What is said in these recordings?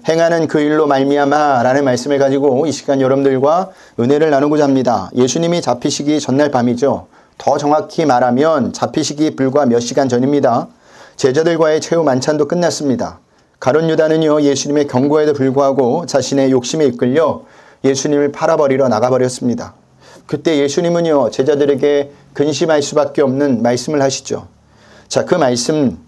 행하는 그 일로 말미암아 라는 말씀을 가지고 이 시간 여러분들과 은혜를 나누고자 합니다. 예수님이 잡히시기 전날 밤이죠. 더 정확히 말하면 잡히시기 불과 몇 시간 전입니다. 제자들과의 최후 만찬도 끝났습니다. 가룟 유다는요, 예수님의 경고에도 불구하고 자신의 욕심에 이끌려 예수님을 팔아버리러 나가버렸습니다. 그때 예수님은요, 제자들에게 근심할 수밖에 없는 말씀을 하시죠. 자, 그 말씀은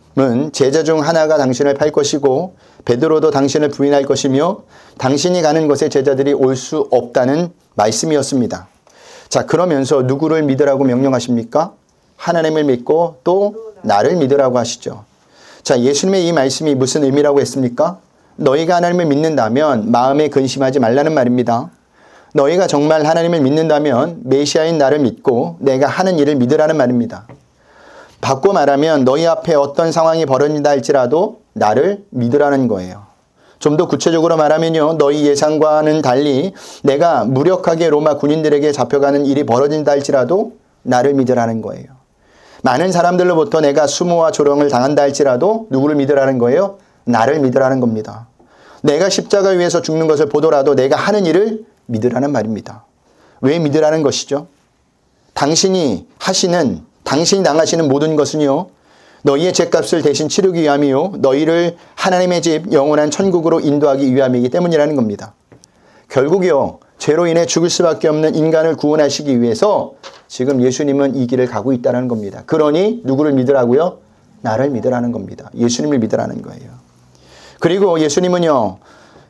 제자 중 하나가 당신을 팔 것이고 베드로도 당신을 부인할 것이며 당신이 가는 곳에 제자들이 올 수 없다는 말씀이었습니다. 자, 그러면서 누구를 믿으라고 명령하십니까? 하나님을 믿고 또 나를 믿으라고 하시죠. 자, 예수님의 이 말씀이 무슨 의미라고 했습니까? 너희가 하나님을 믿는다면 마음에 근심하지 말라는 말입니다. 너희가 정말 하나님을 믿는다면 메시아인 나를 믿고 내가 하는 일을 믿으라는 말입니다. 바꿔 말하면 너희 앞에 어떤 상황이 벌어진다 할지라도 나를 믿으라는 거예요. 좀 더 구체적으로 말하면요, 너희 예상과는 달리 내가 무력하게 로마 군인들에게 잡혀가는 일이 벌어진다 할지라도 나를 믿으라는 거예요. 많은 사람들로부터 내가 수모와 조롱을 당한다 할지라도 누구를 믿으라는 거예요? 나를 믿으라는 겁니다. 내가 십자가 위에서 죽는 것을 보더라도 내가 하는 일을 믿으라는 말입니다. 왜 믿으라는 것이죠? 당신이 당하시는 모든 것은요, 너희의 죄값을 대신 치르기 위함이요, 너희를 하나님의 집 영원한 천국으로 인도하기 위함이기 때문이라는 겁니다. 결국요, 죄로 인해 죽을 수밖에 없는 인간을 구원하시기 위해서 지금 예수님은 이 길을 가고 있다는 겁니다. 그러니 누구를 믿으라고요? 나를 믿으라는 겁니다. 예수님을 믿으라는 거예요. 그리고 예수님은요,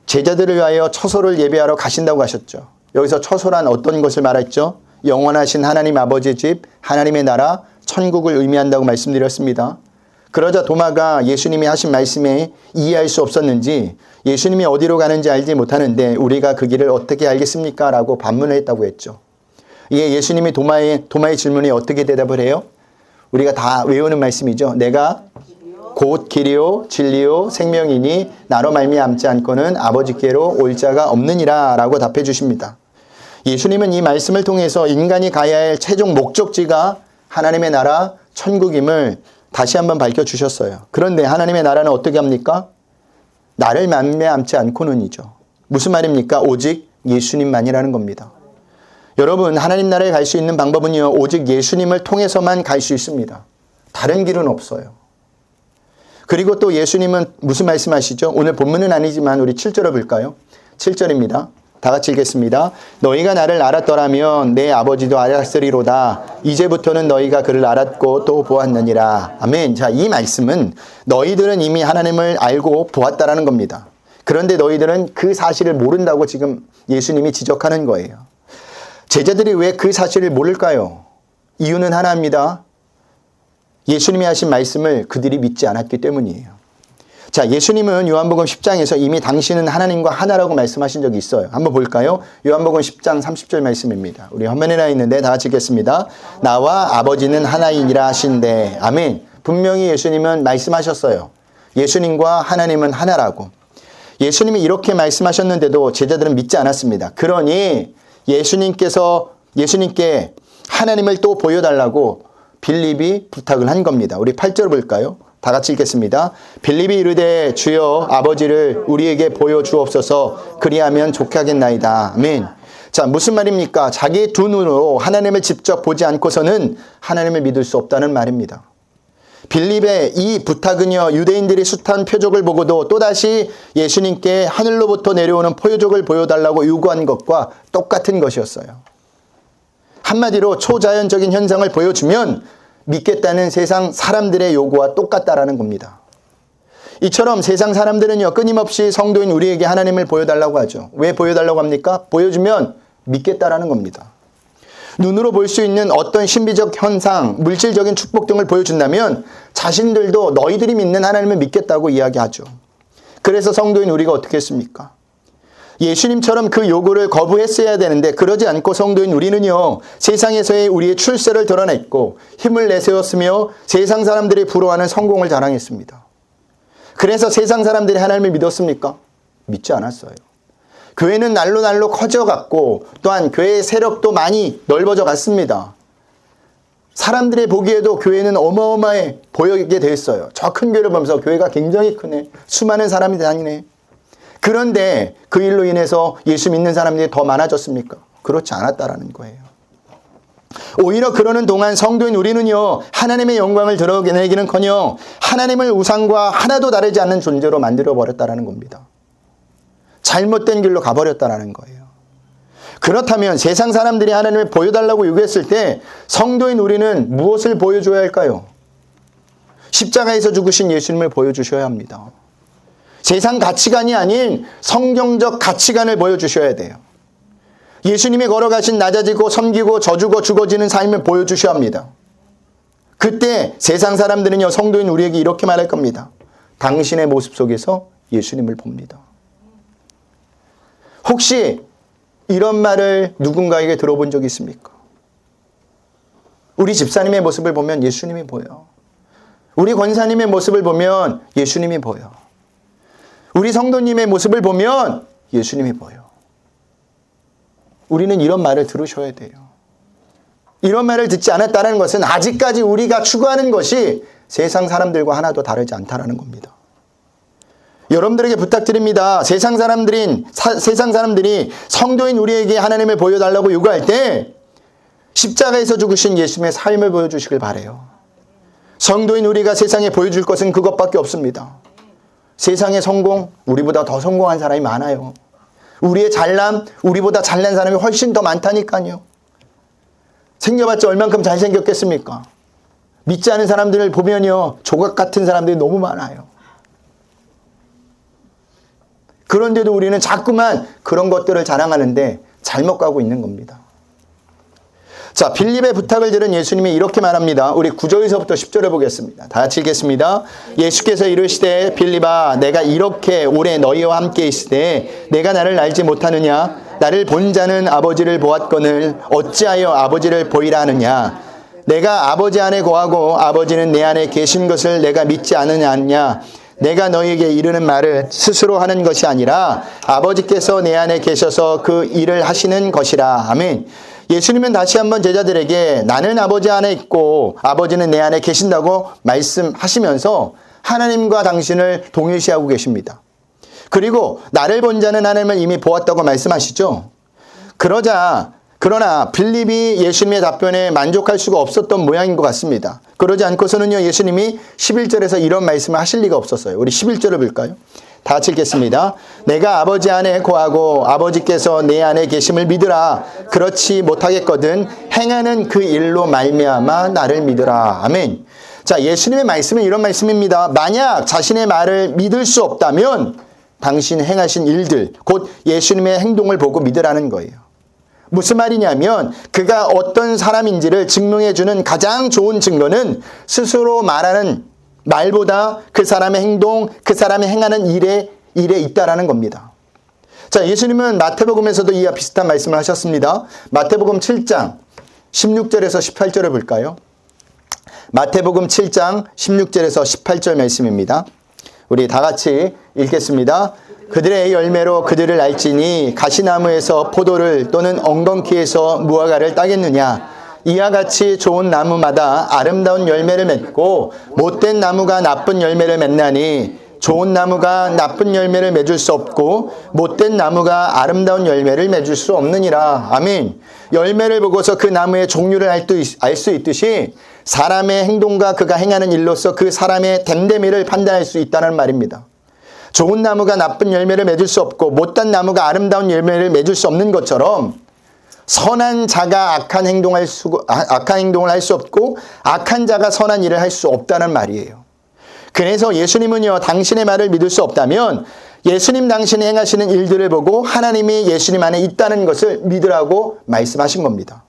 제자들을 위하여 처소를 예배하러 가신다고 하셨죠. 여기서 처소란 어떤 것을 말했죠? 영원하신 하나님 아버지의 집, 하나님의 나라, 천국을 의미한다고 말씀드렸습니다. 그러자 도마가 예수님이 하신 말씀에 이해할 수 없었는지 예수님이 어디로 가는지 알지 못하는데 우리가 그 길을 어떻게 알겠습니까? 라고 반문을 했다고 했죠. 이게 예수님이 도마의 질문에 어떻게 대답을 해요? 우리가 다 외우는 말씀이죠. 내가 곧 길이요 진리요 생명이니 나로 말미암지 않고는 아버지께로 올 자가 없느니라 라고 답해 주십니다. 예수님은 이 말씀을 통해서 인간이 가야 할 최종 목적지가 하나님의 나라 천국임을 다시 한번 밝혀주셨어요. 그런데 하나님의 나라는 어떻게 합니까? 나를 말미암지 않고는이죠. 무슨 말입니까? 오직 예수님만이라는 겁니다. 여러분, 하나님 나라에 갈 수 있는 방법은요, 오직 예수님을 통해서만 갈 수 있습니다. 다른 길은 없어요. 그리고 또 예수님은 무슨 말씀하시죠? 오늘 본문은 아니지만 우리 7절을 볼까요? 7절입니다. 다 같이 읽겠습니다. 너희가 나를 알았더라면 내 아버지도 알았으리로다. 이제부터는 너희가 그를 알았고 또 보았느니라. 아멘. 자, 이 말씀은 너희들은 이미 하나님을 알고 보았다라는 겁니다. 그런데 너희들은 그 사실을 모른다고 지금 예수님이 지적하는 거예요. 제자들이 왜 그 사실을 모를까요? 이유는 하나입니다. 예수님이 하신 말씀을 그들이 믿지 않았기 때문이에요. 자, 예수님은 요한복음 10장에서 이미 당신은 하나님과 하나라고 말씀하신 적이 있어요. 한번 볼까요? 요한복음 10장 30절 말씀입니다. 우리 화면에 나 있는데 다 같이 읽겠습니다. 나와 아버지는 하나이니라 하신대. 아멘. 분명히 예수님은 말씀하셨어요. 예수님과 하나님은 하나라고. 예수님이 이렇게 말씀하셨는데도 제자들은 믿지 않았습니다. 그러니 예수님께 하나님을 또 보여달라고 빌립이 부탁을 한 겁니다. 우리 8절 볼까요? 다 같이 읽겠습니다. 빌립이 이르되 주여 아버지를 우리에게 보여주옵소서 그리하면 좋게 하겠나이다. 아멘. 자, 무슨 말입니까? 자기 두 눈으로 하나님을 직접 보지 않고서는 하나님을 믿을 수 없다는 말입니다. 빌립의 이 부탁은요, 유대인들이 숱한 표적을 보고도 또다시 예수님께 하늘로부터 내려오는 표적을 보여달라고 요구한 것과 똑같은 것이었어요. 한마디로 초자연적인 현상을 보여주면 믿겠다는 세상 사람들의 요구와 똑같다라는 겁니다. 이처럼 세상 사람들은요, 끊임없이 성도인 우리에게 하나님을 보여달라고 하죠. 왜 보여달라고 합니까? 보여주면 믿겠다라는 겁니다. 눈으로 볼 수 있는 어떤 신비적 현상, 물질적인 축복 등을 보여준다면 자신들도 너희들이 믿는 하나님을 믿겠다고 이야기하죠. 그래서 성도인 우리가 어떻게 했습니까? 예수님처럼 그 요구를 거부했어야 되는데 그러지 않고 성도인 우리는요, 세상에서의 우리의 출세를 드러냈고 힘을 내세웠으며 세상 사람들이 부러워하는 성공을 자랑했습니다. 그래서 세상 사람들이 하나님을 믿었습니까? 믿지 않았어요. 교회는 날로 날로 커져갔고 또한 교회의 세력도 많이 넓어져 갔습니다. 사람들의 보기에도 교회는 어마어마해 보이게 됐어요. 저 큰 교회를 보면서 교회가 굉장히 크네. 수많은 사람이 다니네. 그런데 그 일로 인해서 예수 믿는 사람들이 더 많아졌습니까? 그렇지 않았다라는 거예요. 오히려 그러는 동안 성도인 우리는요, 하나님의 영광을 드러내기는커녕 하나님을 우상과 하나도 다르지 않는 존재로 만들어버렸다라는 겁니다. 잘못된 길로 가버렸다라는 거예요. 그렇다면 세상 사람들이 하나님을 보여달라고 요구했을 때 성도인 우리는 무엇을 보여줘야 할까요? 십자가에서 죽으신 예수님을 보여주셔야 합니다. 세상 가치관이 아닌 성경적 가치관을 보여주셔야 돼요. 예수님이 걸어가신 낮아지고 섬기고 져주고 죽어지는 삶을 보여주셔야 합니다. 그때 세상 사람들은요, 성도인 우리에게 이렇게 말할 겁니다. 당신의 모습 속에서 예수님을 봅니다. 혹시 이런 말을 누군가에게 들어본 적이 있습니까? 우리 집사님의 모습을 보면 예수님이 보여. 우리 권사님의 모습을 보면 예수님이 보여. 우리 성도님의 모습을 보면 예수님이 보여. 우리는 이런 말을 들으셔야 돼요. 이런 말을 듣지 않았다는 것은 아직까지 우리가 추구하는 것이 세상 사람들과 하나도 다르지 않다라는 겁니다. 여러분들에게 부탁드립니다. 세상 사람들이 성도인 우리에게 하나님을 보여달라고 요구할 때 십자가에서 죽으신 예수님의 삶을 보여주시길 바라요. 성도인 우리가 세상에 보여줄 것은 그것밖에 없습니다. 세상의 성공, 우리보다 더 성공한 사람이 많아요. 우리의 잘남, 우리보다 잘난 사람이 훨씬 더 많다니까요. 생겨봤자 얼만큼 잘생겼겠습니까? 믿지 않은 사람들을 보면요, 조각 같은 사람들이 너무 많아요. 그런데도 우리는 자꾸만 그런 것들을 자랑하는데 잘못 가고 있는 겁니다. 자, 빌립의 부탁을 들은 예수님이 이렇게 말합니다. 우리 9절에서부터 10절을 보겠습니다. 다 같이 읽겠습니다. 예수께서 이르시되 빌립아, 내가 이렇게 오래 너희와 함께 있으되 내가 나를 알지 못하느냐? 나를 본 자는 아버지를 보았거늘 어찌하여 아버지를 보이라 하느냐? 내가 아버지 안에 거하고 아버지는 내 안에 계신 것을 내가 믿지 않느냐? 내가 너희에게 이르는 말을 스스로 하는 것이 아니라 아버지께서 내 안에 계셔서 그 일을 하시는 것이라. 아멘. 예수님은 다시 한번 제자들에게 나는 아버지 안에 있고 아버지는 내 안에 계신다고 말씀하시면서 하나님과 당신을 동일시하고 계십니다. 그리고 나를 본 자는 하나님을 이미 보았다고 말씀하시죠. 그러나 빌립이 예수님의 답변에 만족할 수가 없었던 모양인 것 같습니다. 그러지 않고서는요, 예수님이 11절에서 이런 말씀을 하실 리가 없었어요. 우리 11절을 볼까요? 다 같이 읽겠습니다. 내가 아버지 안에 거하고 아버지께서 내 안에 계심을 믿으라. 그렇지 못하겠거든 행하는 그 일로 말미암아 나를 믿으라. 아멘. 자, 예수님의 말씀은 이런 말씀입니다. 만약 자신의 말을 믿을 수 없다면 당신 행하신 일들, 곧 예수님의 행동을 보고 믿으라는 거예요. 무슨 말이냐면 그가 어떤 사람인지를 증명해주는 가장 좋은 증거는 스스로 말하는 말보다 그 사람의 행동, 그 사람이 행하는 일에 있다라는 겁니다. 자, 예수님은 마태복음에서도 이와 비슷한 말씀을 하셨습니다. 마태복음 7장 16절에서 18절을 볼까요? 마태복음 7장 16절에서 18절 말씀입니다. 우리 다 같이 읽겠습니다. 그들의 열매로 그들을 알지니 가시나무에서 포도를 또는 엉겅퀴에서 무화과를 따겠느냐? 이와 같이 좋은 나무마다 아름다운 열매를 맺고 못된 나무가 나쁜 열매를 맺나니 좋은 나무가 나쁜 열매를 맺을 수 없고 못된 나무가 아름다운 열매를 맺을 수 없느니라. 아멘. 열매를 보고서 그 나무의 종류를 알 수 있듯이 사람의 행동과 그가 행하는 일로서 그 사람의 됨됨이를 판단할 수 있다는 말입니다. 좋은 나무가 나쁜 열매를 맺을 수 없고 못된 나무가 아름다운 열매를 맺을 수 없는 것처럼 선한 자가 악한 행동을 할 수 없고 악한 자가 선한 일을 할 수 없다는 말이에요. 그래서 예수님은요, 당신의 말을 믿을 수 없다면 예수님 당신이 행하시는 일들을 보고 하나님이 예수님 안에 있다는 것을 믿으라고 말씀하신 겁니다.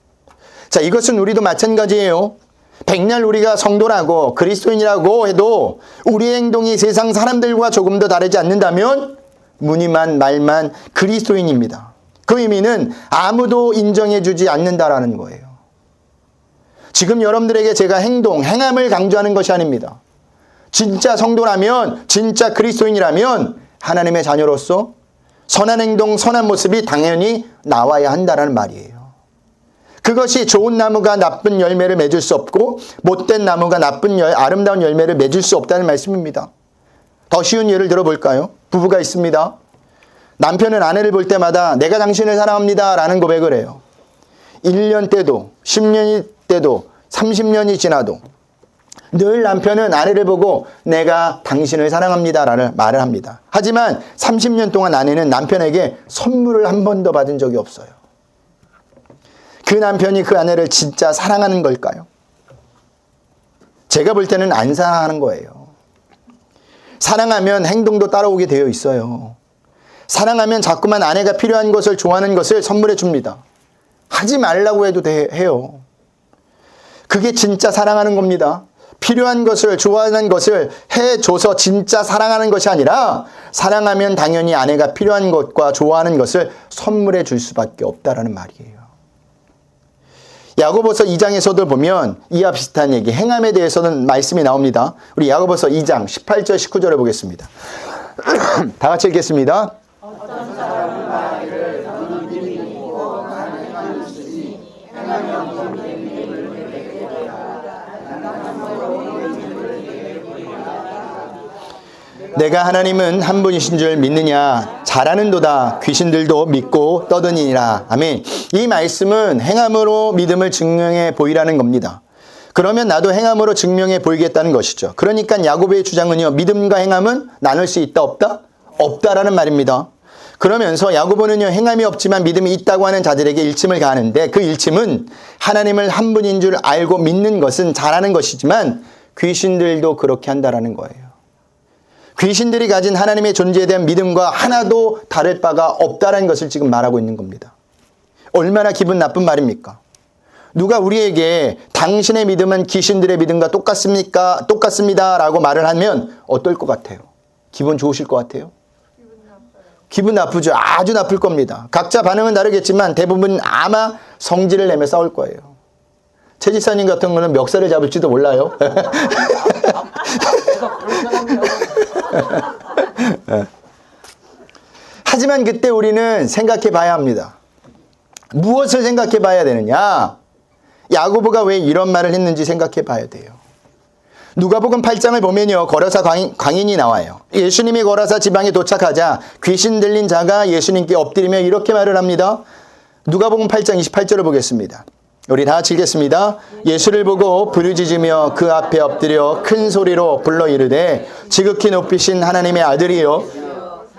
자, 이것은 우리도 마찬가지예요. 백날 우리가 성도라고 그리스도인이라고 해도 우리의 행동이 세상 사람들과 조금 더 다르지 않는다면 무늬만 말만 그리스도인입니다. 그 의미는 아무도 인정해주지 않는다라는 거예요. 지금 여러분들에게 제가 행함을 강조하는 것이 아닙니다. 진짜 성도라면, 진짜 그리스도인이라면 하나님의 자녀로서 선한 행동, 선한 모습이 당연히 나와야 한다는 말이에요. 그것이 좋은 나무가 나쁜 열매를 맺을 수 없고 못된 나무가 아름다운 열매를 맺을 수 없다는 말씀입니다. 더 쉬운 예를 들어볼까요? 부부가 있습니다. 남편은 아내를 볼 때마다 내가 당신을 사랑합니다 라는 고백을 해요. 1년 때도 10년이 때도 30년이 지나도 늘 남편은 아내를 보고 내가 당신을 사랑합니다 라는 말을 합니다. 하지만 30년 동안 아내는 남편에게 선물을 한 번도 받은 적이 없어요. 그 남편이 그 아내를 진짜 사랑하는 걸까요? 제가 볼 때는 안 사랑하는 거예요. 사랑하면 행동도 따라오게 되어 있어요. 사랑하면 자꾸만 아내가 필요한 것을 좋아하는 것을 선물해 줍니다. 하지 말라고 해도 해요. 그게 진짜 사랑하는 겁니다. 필요한 것을 좋아하는 것을 해줘서 진짜 사랑하는 것이 아니라 사랑하면 당연히 아내가 필요한 것과 좋아하는 것을 선물해 줄 수밖에 없다라는 말이에요. 야고보서 2장에서도 보면 이와 비슷한 얘기, 행함에 대해서는 말씀이 나옵니다. 우리 야고보서 2장 18절 19절을 보겠습니다. 다 같이 읽겠습니다. 내가 하나님은 한 분이신 줄 믿느냐? 잘하는도다. 귀신들도 믿고 떠드니라. 아멘. 이 말씀은 행함으로 믿음을 증명해 보이라는 겁니다. 그러면 나도 행함으로 증명해 보이겠다는 것이죠. 그러니까 야고보의 주장은요, 믿음과 행함은 나눌 수 있다 없다? 없다라는 말입니다. 그러면서 야고보는요, 행함이 없지만 믿음이 있다고 하는 자들에게 일침을 가하는데, 그 일침은 하나님을 한 분인 줄 알고 믿는 것은 잘하는 것이지만 귀신들도 그렇게 한다라는 거예요. 귀신들이 가진 하나님의 존재에 대한 믿음과 하나도 다를 바가 없다라는 것을 지금 말하고 있는 겁니다. 얼마나 기분 나쁜 말입니까? 누가 우리에게 당신의 믿음은 귀신들의 믿음과 똑같습니다 라고 말을 하면 어떨 것 같아요? 기분 좋으실 것 같아요? 기분 나쁘죠. 아주 나쁠 겁니다. 각자 반응은 다르겠지만 대부분 아마 성질을 내며 싸울 거예요. 최 지사님 같은 거는 멱살을 잡을지도 몰라요. 하지만 그때 우리는 생각해 봐야 합니다. 무엇을 생각해 봐야 되느냐? 야고보가 왜 이런 말을 했는지 생각해 봐야 돼요. 누가복음 8장을 보면요, 거라사 광인이 나와요. 예수님이 거라사 지방에 도착하자 귀신 들린 자가 예수님께 엎드리며 이렇게 말을 합니다. 누가복음 8장 28절을 보겠습니다. 우리 다 같이 읽겠습니다. 예수를 보고 부르짖으며 그 앞에 엎드려 큰 소리로 불러 이르되 지극히 높이신 하나님의 아들이요,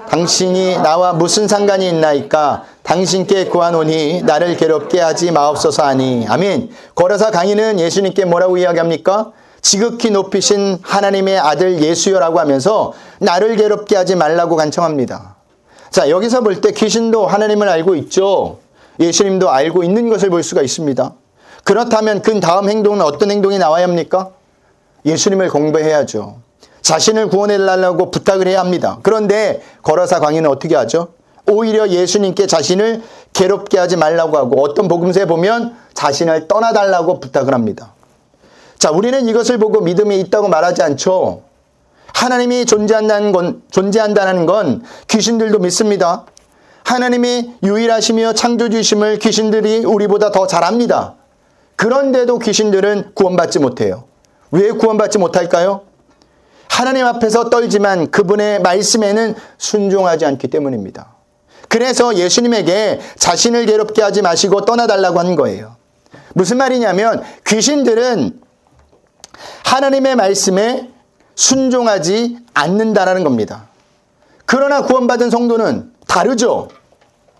당신이 나와 무슨 상관이 있나이까? 당신께 구하노니 나를 괴롭게 하지 마옵소서 하니. 아멘. 거라사 강인은 예수님께 뭐라고 이야기합니까? 지극히 높이신 하나님의 아들 예수여라고 하면서 나를 괴롭게 하지 말라고 간청합니다. 자, 여기서 볼 때 귀신도 하나님을 알고 있죠. 예수님도 알고 있는 것을 볼 수가 있습니다. 그렇다면 그 다음 행동은 어떤 행동이 나와야 합니까? 예수님을 공부해야죠. 자신을 구원해달라고 부탁을 해야 합니다. 그런데 거라사 광인은 어떻게 하죠? 오히려 예수님께 자신을 괴롭게 하지 말라고 하고, 어떤 복음서에 보면 자신을 떠나달라고 부탁을 합니다. 자, 우리는 이것을 보고 믿음이 있다고 말하지 않죠. 하나님이 존재한다는 건 귀신들도 믿습니다. 하나님이 유일하시며 창조주심을 귀신들이 우리보다 더 잘 압니다. 그런데도 귀신들은 구원받지 못해요. 왜 구원받지 못할까요? 하나님 앞에서 떨지만 그분의 말씀에는 순종하지 않기 때문입니다. 그래서 예수님에게 자신을 괴롭게 하지 마시고 떠나달라고 한 거예요. 무슨 말이냐면 귀신들은 하나님의 말씀에 순종하지 않는다라는 겁니다. 그러나 구원받은 성도는 다르죠.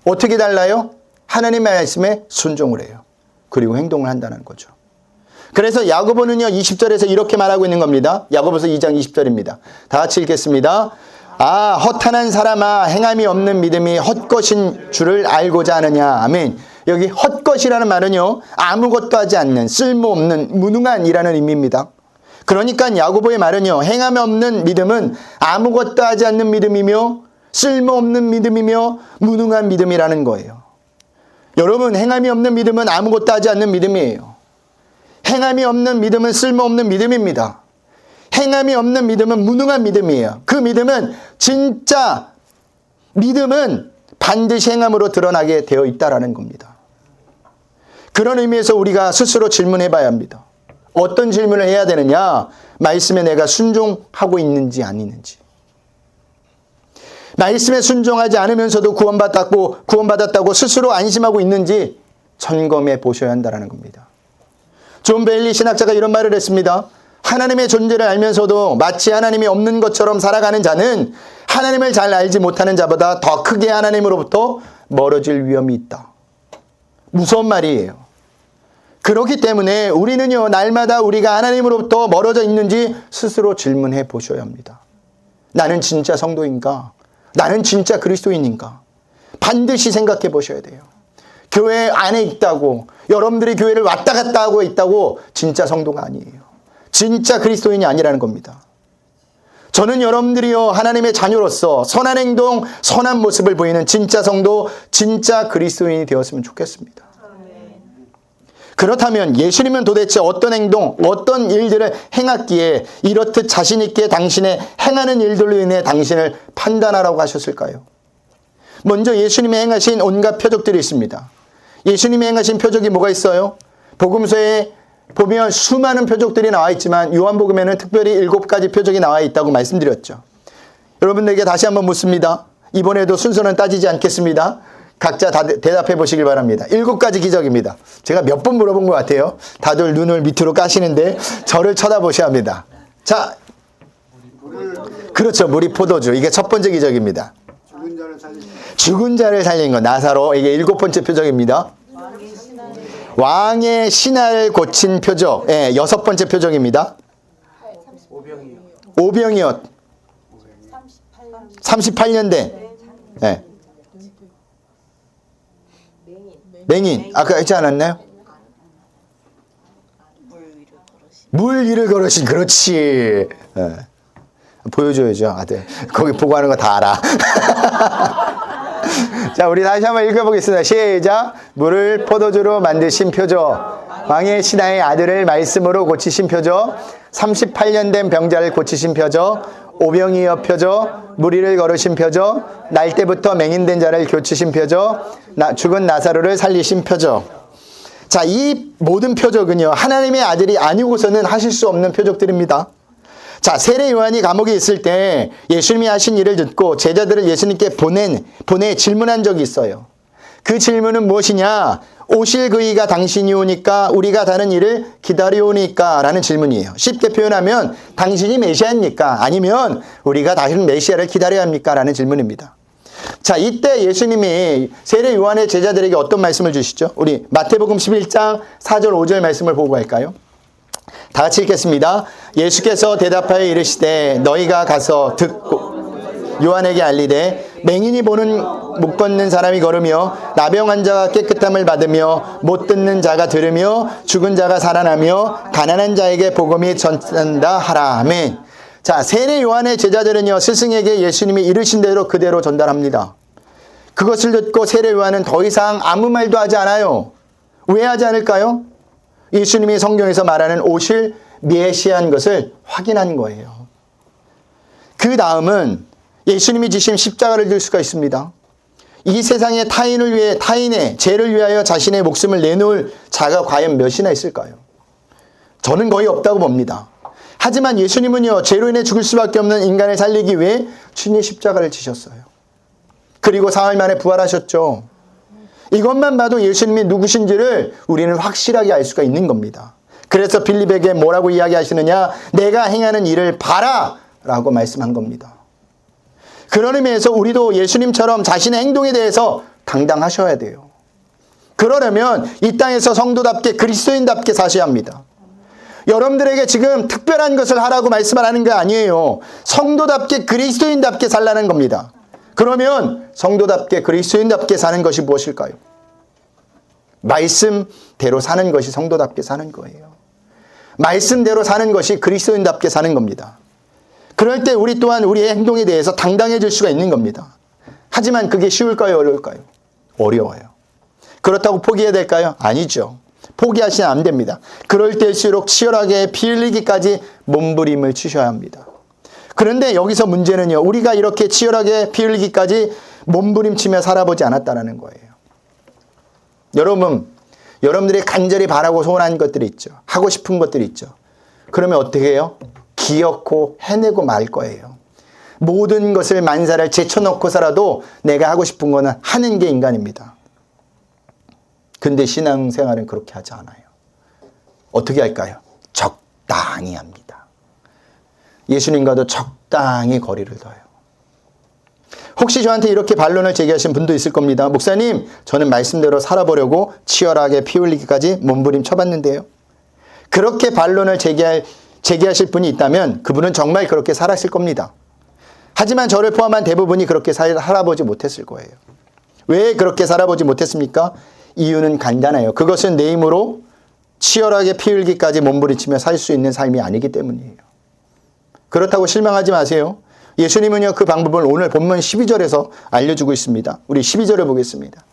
어떻게 달라요? 하나님의 말씀에 순종을 해요. 그리고 행동을 한다는 거죠. 그래서 야고보는요, 20절에서 이렇게 말하고 있는 겁니다. 야고보서 2장 20절입니다. 다 같이 읽겠습니다. 아, 허탄한 사람아, 행함이 없는 믿음이 헛것인 줄을 알고자 하느냐. 아멘. 여기 헛것이라는 말은요, 아무것도 하지 않는, 쓸모없는, 무능한이라는 의미입니다. 그러니까 야고보의 말은요, 행함이 없는 믿음은 아무것도 하지 않는 믿음이며 쓸모없는 믿음이며 무능한 믿음이라는 거예요. 여러분, 행함이 없는 믿음은 아무것도 하지 않는 믿음이에요. 행함이 없는 믿음은 쓸모없는 믿음입니다. 행함이 없는 믿음은 무능한 믿음이에요. 그 믿음은 진짜 믿음은 반드시 행함으로 드러나게 되어 있다라는 겁니다. 그런 의미에서 우리가 스스로 질문해 봐야 합니다. 어떤 질문을 해야 되느냐? 말씀에 내가 순종하고 있는지 아니는지. 말씀에 순종하지 않으면서도 구원받았다고 스스로 안심하고 있는지 점검해 보셔야 한다는 겁니다. 존 베일리 신학자가 이런 말을 했습니다. 하나님의 존재를 알면서도 마치 하나님이 없는 것처럼 살아가는 자는 하나님을 잘 알지 못하는 자보다 더 크게 하나님으로부터 멀어질 위험이 있다. 무서운 말이에요. 그렇기 때문에 우리는요, 날마다 우리가 하나님으로부터 멀어져 있는지 스스로 질문해 보셔야 합니다. 나는 진짜 성도인가? 나는 진짜 그리스도인인가? 반드시 생각해 보셔야 돼요. 교회 안에 있다고, 여러분들이 교회를 왔다 갔다 하고 있다고 진짜 성도가 아니에요. 진짜 그리스도인이 아니라는 겁니다. 저는 여러분들이요, 하나님의 자녀로서 선한 행동, 선한 모습을 보이는 진짜 성도, 진짜 그리스도인이 되었으면 좋겠습니다. 그렇다면 예수님은 도대체 어떤 행동, 어떤 일들을 행했기에 이렇듯 자신 있게 당신의 행하는 일들로 인해 당신을 판단하라고 하셨을까요? 먼저 예수님이 행하신 온갖 표적들이 있습니다. 예수님이 행하신 표적이 뭐가 있어요? 복음서에 보면 수많은 표적들이 나와 있지만 요한복음에는 특별히 7가지 표적이 나와 있다고 말씀드렸죠. 여러분들에게 다시 한번 묻습니다. 이번에도 순서는 따지지 않겠습니다. 각자 대답해 보시길 바랍니다. 7가지 기적입니다. 제가 몇 번 물어본 것 같아요. 다들 눈을 밑으로 까시는데 저를 쳐다보셔야 합니다. 자, 그렇죠. 물이 포도주. 이게 첫 번째 기적입니다. 죽은 자를 살린 것. 나사로. 이게 7번째 표적입니다. 왕의 신하를 고친 표적. 예, 6번째 표적입니다. 오병이었. 38년 된. 예. 맹인. 아까 했지 않았나요? 물 위를 걸으신. 그렇지. 예. 보여줘야죠, 아들. 거기 보고 하는 거 다 알아. 자, 우리 다시 한번 읽어보겠습니다. 시작. 물을 포도주로 만드신 표적. 왕의 신하의 아들을 말씀으로 고치신 표적. 38년 된 병자를 고치신 표적. 오병이어 표적. 물 위를 걸으신 표적. 날 때부터 맹인된 자를 고치신 표적. 죽은 나사로를 살리신 표적. 자, 이 모든 표적은요, 하나님의 아들이 아니고서는 하실 수 없는 표적들입니다. 자, 세례 요한이 감옥에 있을 때 예수님이 하신 일을 듣고 제자들을 예수님께 보내 질문한 적이 있어요. 그 질문은 무엇이냐? 오실 그이가 당신이 오니까 우리가 다른 일을 기다려오니까 라는 질문이에요. 쉽게 표현하면 당신이 메시아입니까? 아니면 우리가 다른 메시아를 기다려야 합니까? 라는 질문입니다. 자, 이때 예수님이 세례 요한의 제자들에게 어떤 말씀을 주시죠? 우리 마태복음 11장 4절 5절 말씀을 보고 갈까요? 다 같이 읽겠습니다. 예수께서 대답하여 이르시되 너희가 가서 듣고 요한에게 알리되 맹인이 못 걷는 사람이 걸으며 나병 환자가 깨끗함을 받으며 못 듣는 자가 들으며 죽은 자가 살아나며 가난한 자에게 복음이 전한다 하라. 아멘. 자, 세례 요한의 제자들은요, 스승에게 예수님이 이르신 대로 그대로 전달합니다. 그것을 듣고 세례 요한은 더 이상 아무 말도 하지 않아요. 왜 하지 않을까요? 예수님이 성경에서 말하는 오실 메시아인 것을 확인한 거예요. 그 다음은 예수님이 지신 십자가를 들 수가 있습니다. 이 세상에 타인의 죄를 위하여 자신의 목숨을 내놓을 자가 과연 몇이나 있을까요? 저는 거의 없다고 봅니다. 하지만 예수님은요, 죄로 인해 죽을 수밖에 없는 인간을 살리기 위해 친히 십자가를 지셨어요. 그리고 사흘 만에 부활하셨죠. 이것만 봐도 예수님이 누구신지를 우리는 확실하게 알 수가 있는 겁니다. 그래서 빌립에게 뭐라고 이야기하시느냐? 내가 행하는 일을 봐라! 라고 말씀한 겁니다. 그런 의미에서 우리도 예수님처럼 자신의 행동에 대해서 당당하셔야 돼요. 그러려면 이 땅에서 성도답게 그리스도인답게 사셔야 합니다. 여러분들에게 지금 특별한 것을 하라고 말씀을 하는 게 아니에요. 성도답게 그리스도인답게 살라는 겁니다. 그러면 성도답게 그리스도인답게 사는 것이 무엇일까요? 말씀대로 사는 것이 성도답게 사는 거예요. 말씀대로 사는 것이 그리스도인답게 사는 겁니다. 그럴 때 우리 또한 우리의 행동에 대해서 당당해질 수가 있는 겁니다. 하지만 그게 쉬울까요? 어려울까요? 어려워요. 그렇다고 포기해야 될까요? 아니죠. 포기하시면 안 됩니다. 그럴 때일수록 치열하게 피 흘리기까지 몸부림을 치셔야 합니다. 그런데 여기서 문제는요, 우리가 이렇게 치열하게 피 흘리기까지 몸부림치며 살아보지 않았다는 거예요. 여러분들이 간절히 바라고 소원한 것들이 있죠. 하고 싶은 것들이 있죠. 그러면 어떻게 해요? 기어코 해내고 말 거예요. 모든 것을 만사를 제쳐놓고 살아도 내가 하고 싶은 거는 하는 게 인간입니다. 근데 신앙생활은 그렇게 하지 않아요. 어떻게 할까요? 적당히 합니다. 예수님과도 적당히 거리를 둬요. 혹시 저한테 이렇게 반론을 제기하신 분도 있을 겁니다. 목사님, 저는 말씀대로 살아보려고 치열하게 피 흘리기까지 몸부림쳐봤는데요. 그렇게 반론을 제기하실 분이 있다면 그분은 정말 그렇게 살았을 겁니다. 하지만 저를 포함한 대부분이 그렇게 살아보지 못했을 거예요. 왜 그렇게 살아보지 못했습니까? 이유는 간단해요. 그것은 내 힘으로 치열하게 피 흘기까지 몸부림치며 살 수 있는 삶이 아니기 때문이에요. 그렇다고 실망하지 마세요. 예수님은요, 그 방법을 오늘 본문 12절에서 알려주고 있습니다. 우리 12절을 보겠습니다.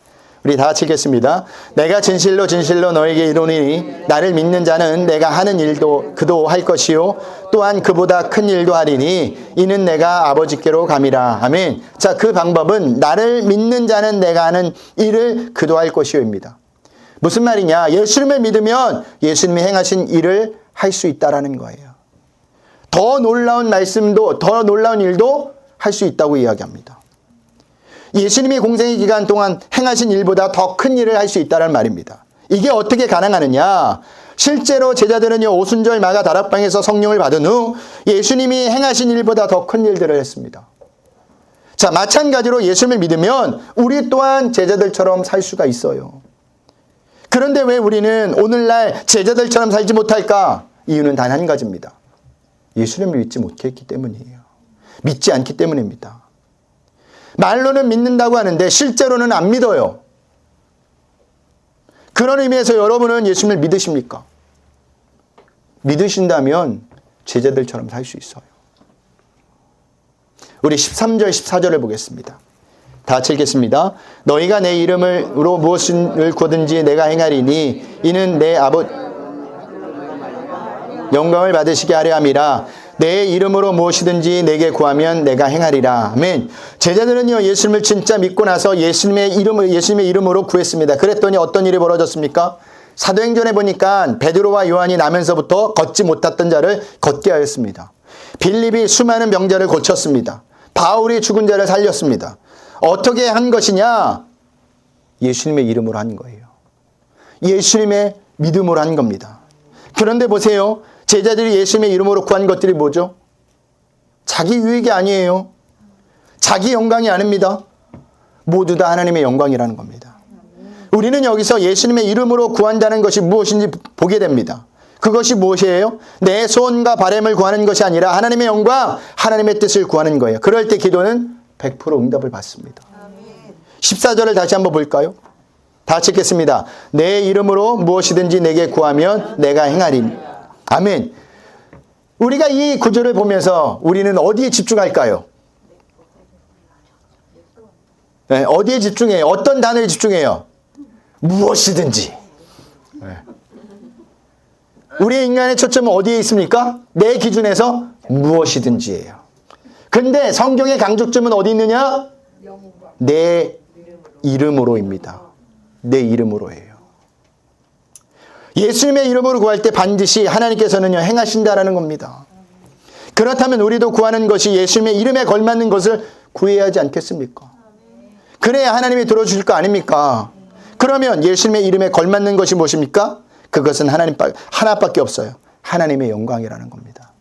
우리 다 같이 읽겠습니다. 내가 진실로 진실로 너에게 이르노니 나를 믿는 자는 내가 하는 일도 그도 할 것이요 또한 그보다 큰 일도 하리니 이는 내가 아버지께로 감이라. 아멘. 자, 그 방법은 나를 믿는 자는 내가 하는 일을 그도 할 것이요입니다. 무슨 말이냐? 예수님을 믿으면 예수님이 행하신 일을 할 수 있다라는 거예요. 더 놀라운 말씀도 더 놀라운 일도 할 수 있다고 이야기합니다. 예수님이 공생의 기간 동안 행하신 일보다 더 큰 일을 할 수 있다는 말입니다. 이게 어떻게 가능하느냐? 실제로 제자들은요, 오순절 마가 다락방에서 성령을 받은 후 예수님이 행하신 일보다 더 큰 일들을 했습니다. 자, 마찬가지로 예수님을 믿으면 우리 또한 제자들처럼 살 수가 있어요. 그런데 왜 우리는 오늘날 제자들처럼 살지 못할까? 이유는 단 한 가지입니다. 예수님을 믿지 못했기 때문이에요. 믿지 않기 때문입니다. 말로는 믿는다고 하는데 실제로는 안 믿어요. 그런 의미에서 여러분은 예수님을 믿으십니까? 믿으신다면 제자들처럼 살 수 있어요. 우리 13절, 14절을 보겠습니다. 다 같이 읽겠습니다. 너희가 내 이름으로 무엇을 구하든지 내가 행하리니 이는 내 아버지 영광을 받으시게 하려 함이라. 내 이름으로 무엇이든지 내게 구하면 내가 행하리라. 아멘. 제자들은요, 예수님을 진짜 믿고 나서 예수님의 이름으로 구했습니다. 그랬더니 어떤 일이 벌어졌습니까? 사도행전에 보니까 베드로와 요한이 나면서부터 걷지 못했던 자를 걷게 하였습니다. 빌립이 수많은 병자를 고쳤습니다. 바울이 죽은 자를 살렸습니다. 어떻게 한 것이냐? 예수님의 이름으로 한 거예요. 예수님의 믿음으로 한 겁니다. 그런데 보세요. 제자들이 예수님의 이름으로 구한 것들이 뭐죠? 자기 유익이 아니에요. 자기 영광이 아닙니다. 모두 다 하나님의 영광이라는 겁니다. 우리는 여기서 예수님의 이름으로 구한다는 것이 무엇인지 보게 됩니다. 그것이 무엇이에요? 내 소원과 바람을 구하는 것이 아니라 하나님의 영광, 하나님의 뜻을 구하는 거예요. 그럴 때 기도는 100% 응답을 받습니다. 14절을 다시 한번 볼까요? 다 같이 읽겠습니다. 내 이름으로 무엇이든지 내게 구하면 내가 행하리니. 아멘. 우리가 이 구절을 보면서 우리는 어디에 집중할까요? 네, 어디에 집중해요? 어떤 단어에 집중해요? 무엇이든지. 네. 우리의 인간의 초점은 어디에 있습니까? 내 기준에서 무엇이든지예요. 근데 성경의 강조점은 어디 있느냐? 내 이름으로입니다. 내 이름으로예요. 예수님의 이름으로 구할 때 반드시 하나님께서는요, 행하신다라는 겁니다. 그렇다면 우리도 구하는 것이 예수님의 이름에 걸맞는 것을 구해야 하지 않겠습니까? 그래야 하나님이 들어주실 거 아닙니까? 그러면 예수님의 이름에 걸맞는 것이 무엇입니까? 그것은 하나밖에 없어요. 하나님의 영광이라는 겁니다.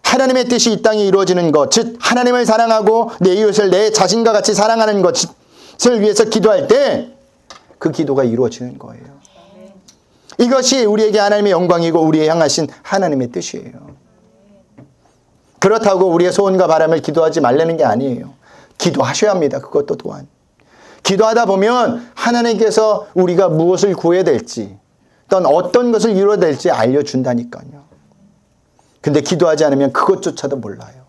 하나님의 뜻이 이 땅에 이루어지는 것, 즉 하나님을 사랑하고 내 이웃을 내 자신과 같이 사랑하는 것을 위해서 기도할 때 그 기도가 이루어지는 거예요. 이것이 우리에게 하나님의 영광이고 우리의 향하신 하나님의 뜻이에요. 그렇다고 우리의 소원과 바람을 기도하지 말라는 게 아니에요. 기도하셔야 합니다. 그것도 또한. 기도하다 보면 하나님께서 우리가 무엇을 구해야 될지 또는 어떤 것을 이루어야 될지 알려준다니까요. 근데 기도하지 않으면 그것조차도 몰라요.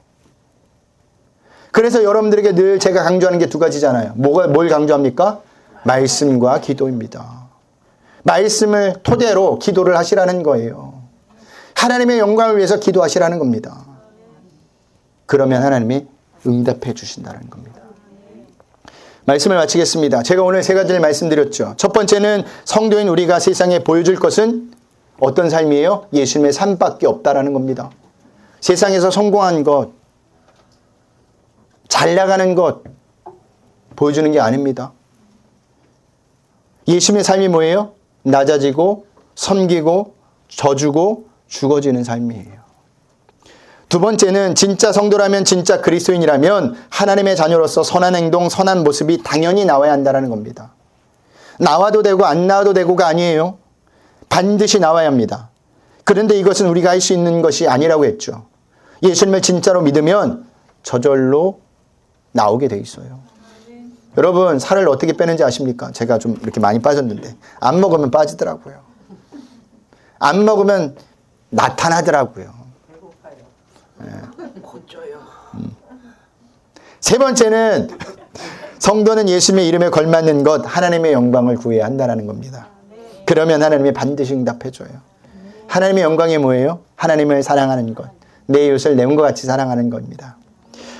그래서 여러분들에게 늘 제가 강조하는 게 두 가지잖아요. 뭘 강조합니까? 말씀과 기도입니다. 말씀을 토대로 기도를 하시라는 거예요. 하나님의 영광을 위해서 기도하시라는 겁니다. 그러면 하나님이 응답해 주신다는 겁니다. 말씀을 마치겠습니다. 제가 오늘 세 가지를 말씀드렸죠. 첫 번째는 성도인 우리가 세상에 보여줄 것은 어떤 삶이에요? 예수님의 삶밖에 없다라는 겁니다. 세상에서 성공한 것, 잘 나가는 것 보여주는 게 아닙니다. 예수님의 삶이 뭐예요? 낮아지고 섬기고 져주고 죽어지는 삶이에요. 두 번째는 진짜 성도라면, 진짜 그리스도인이라면 하나님의 자녀로서 선한 행동, 선한 모습이 당연히 나와야 한다는 겁니다. 나와도 되고 안 나와도 되고가 아니에요. 반드시 나와야 합니다. 그런데 이것은 우리가 할 수 있는 것이 아니라고 했죠. 예수님을 진짜로 믿으면 저절로 나오게 돼 있어요. 여러분, 살을 어떻게 빼는지 아십니까? 제가 좀 이렇게 많이 빠졌는데 안 먹으면 빠지더라고요. 안 먹으면 나타나더라고요. 세 번째는 성도는 예수님의 이름에 걸맞는 것, 하나님의 영광을 구해야 한다는 겁니다. 그러면 하나님이 반드시 응답해 줘요. 하나님의 영광이 뭐예요? 하나님을 사랑하는 것, 내 이웃을 내 몸과 같이 사랑하는 겁니다.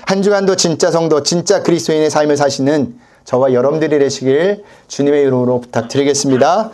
한 주간도 진짜 성도, 진짜 그리스도인의 삶을 사시는 저와 여러분들이 되시길 주님의 이름으로 부탁드리겠습니다.